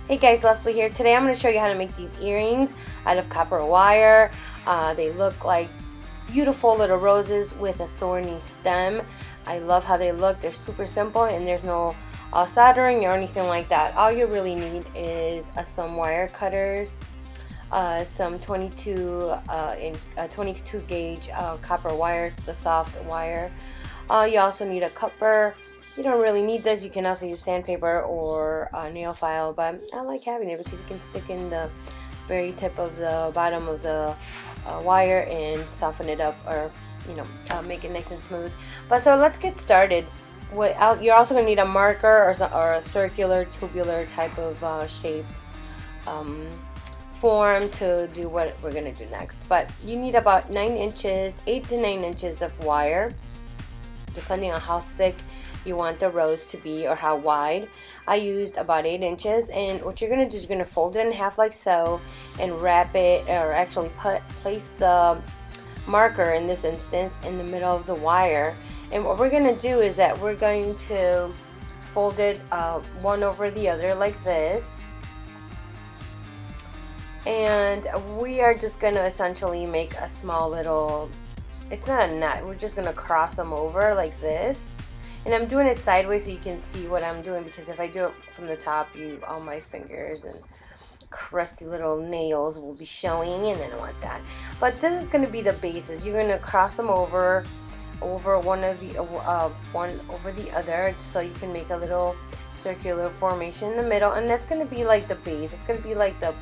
Hey guys, Leslie here. Today I'm going to show you how to make these earrings out of copper wire. They look like beautiful little roses with a thorny stem. I love how they look. They're super simple and there's no soldering or anything like that. All you really need is some wire cutters, some 22 gauge copper wires, the soft wire. You also need a copper. You don't really need this. You can also use sandpaper or nail file, but I like having it because you can stick in the very tip of the bottom of the wire and soften it up, or make it nice and smooth. But so let's get started. You're also going to need a marker or a circular tubular type of shape form to do what we're going to do next. But you need about 8 to 9 inches of wire, depending on how thick you want the rose to be or how wide. I used about 8 inches, and what you're going to do is you're going to fold it in half like so and wrap it, or actually place the marker in this instance in the middle of the wire. And what we're going to do is that we're going to fold it one over the other like this, and we are just going to essentially make a small little, it's not a knot, we're just going to cross them over like this. And I'm doing it sideways so you can see what I'm doing, because if I do it from the top, all my fingers and crusty little nails will be showing, and I don't want that. But this is going to be the basis. You're going to cross them over one over the other, so you can make a little circular formation in the middle, and that's going to be like the base. It's going to be like the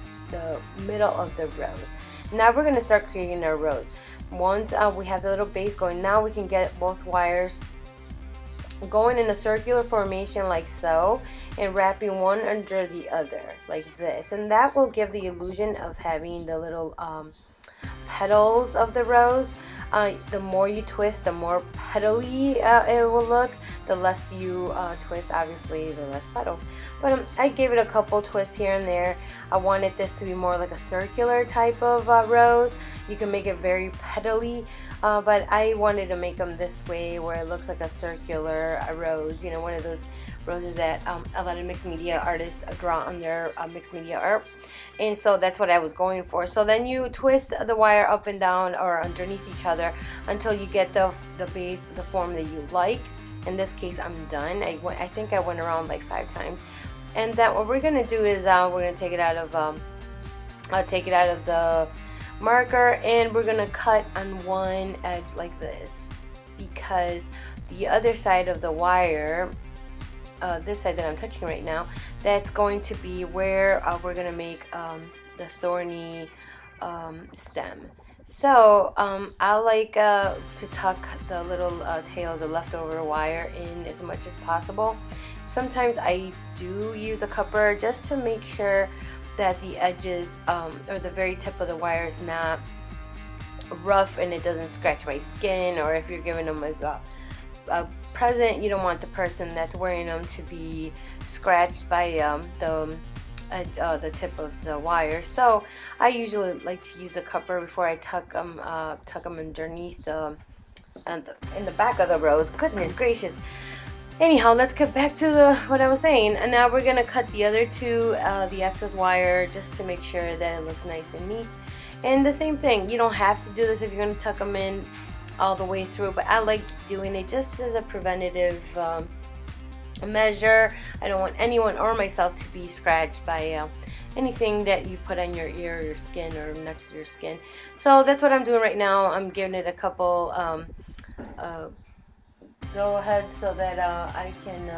middle of the rose. Now we're going to start creating our rose. Once we have the little base going, now we can get both wires going in a circular formation like so, and wrapping one under the other like this, and that will give the illusion of having the little petals of the rose. The more you twist, the more petally it will look. The less you twist, obviously, the less petals. But I gave it a couple twists here and there. I wanted this to be more like a circular type of rose. You can make it very petally, but I wanted to make them this way where it looks like a circular rose. You know, one of those roses that a lot of mixed media artists draw on their mixed media art. And so that's what I was going for. So then you twist the wire up and down or underneath each other until you get the base, the form that you like. In this case, I'm done. I think I went around like 5 times. And then what we're gonna do is we're gonna take it out of the marker, and we're gonna cut on one edge like this, because the other side of the wire, this side that I'm touching right now, that's going to be where we're gonna make the thorny stem. So I like to tuck the little tails of leftover wire in as much as possible. Sometimes I do use a cupper just to make sure that the edges or the very tip of the wire is not rough and it doesn't scratch my skin. Or if you're giving them as a present, you don't want the person that's wearing them to be scratched by the tip of the wire. So I usually like to use a cupper before I tuck them underneath in the back of the rose. Goodness gracious. Anyhow, let's get back to what I was saying. And now we're gonna cut the other two, the excess wire, just to make sure that it looks nice and neat. And the same thing, you don't have to do this if you're gonna tuck them in all the way through, but I like doing it just as a preventative measure. I don't want anyone or myself to be scratched by anything that you put on your ear or your skin or next to your skin. So that's what I'm doing right now. I'm giving it a couple go ahead so that I can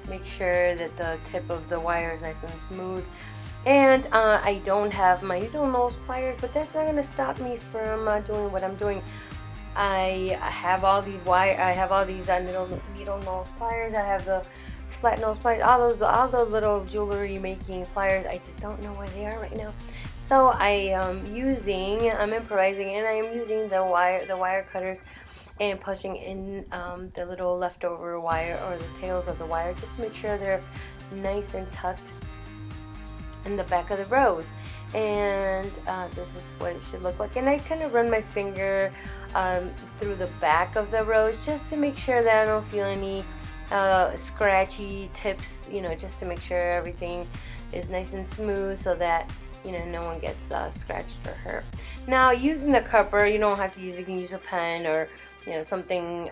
make sure that the tip of the wire is nice and smooth. And I don't have my needle nose pliers, but that's not going to stop me from doing what I'm doing. I have all these needle nose pliers. I have the flat nose pliers, all the little jewelry making pliers. I just don't know where they are right now. So I'm improvising, and I am using the wire cutters and pushing in the little leftover wire, or the tails of the wire, just to make sure they're nice and tucked in the back of the rose. And this is what it should look like. And I kind of run my finger through the back of the rose just to make sure that I don't feel any scratchy tips, you know, just to make sure everything is nice and smooth so that, you know, no one gets scratched or hurt. Now, using the cupper, you don't have to use, you can use a pen or, you know, something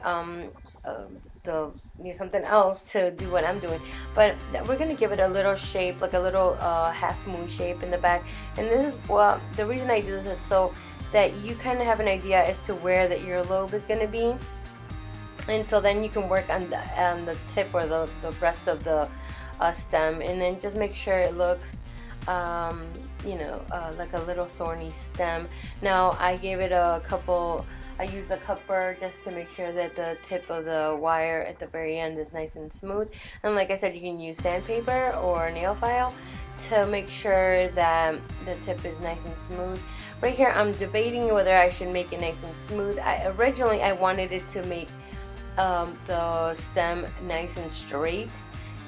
something else to do what I'm doing, but we're gonna give it a little shape, like a little half moon shape in the back. And this is, well, the reason I do this is so that you kind of have an idea as to where the earlobe is gonna be, and so then you can work on the tip or the rest of the stem, and then just make sure it looks you know, like a little thorny stem. Now I gave it a couple, I used the cupper just to make sure that the tip of the wire at the very end is nice and smooth. And like I said, you can use sandpaper or nail file to make sure that the tip is nice and smooth. Right here I'm debating whether I should make it nice and smooth. Originally I wanted it to make the stem nice and straight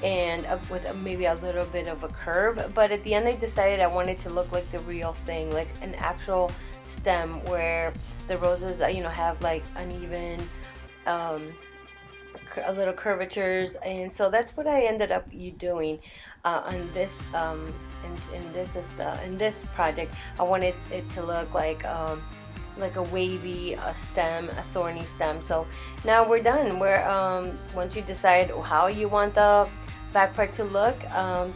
and with maybe a little bit of a curve, but at the end I decided I wanted to look like the real thing, like an actual stem where the roses, you know, have like uneven a little curvatures. And so that's what I ended up doing on this in this project. I wanted it to look like a wavy stem, a thorny stem. So now we're done. We're once you decide how you want the back part to look,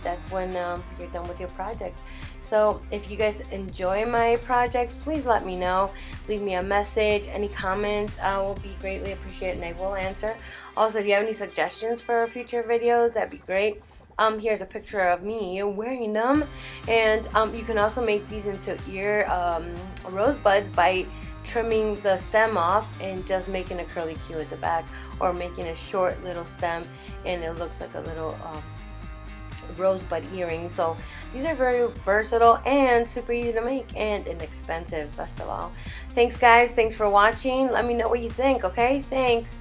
that's when you're done with your project. So if you guys enjoy my projects, please let me know. Leave me a message. Any comments will be greatly appreciated and I will answer. Also, if you have any suggestions for future videos, that'd be great. Here's a picture of me wearing them, and you can also make these into ear rosebuds by trimming the stem off and just making a curly Q at the back, or making a short little stem and it looks like a little rosebud earring. So these are very versatile and super easy to make and inexpensive, best of all. Thanks guys, thanks for watching. Let me know what you think, okay? Thanks.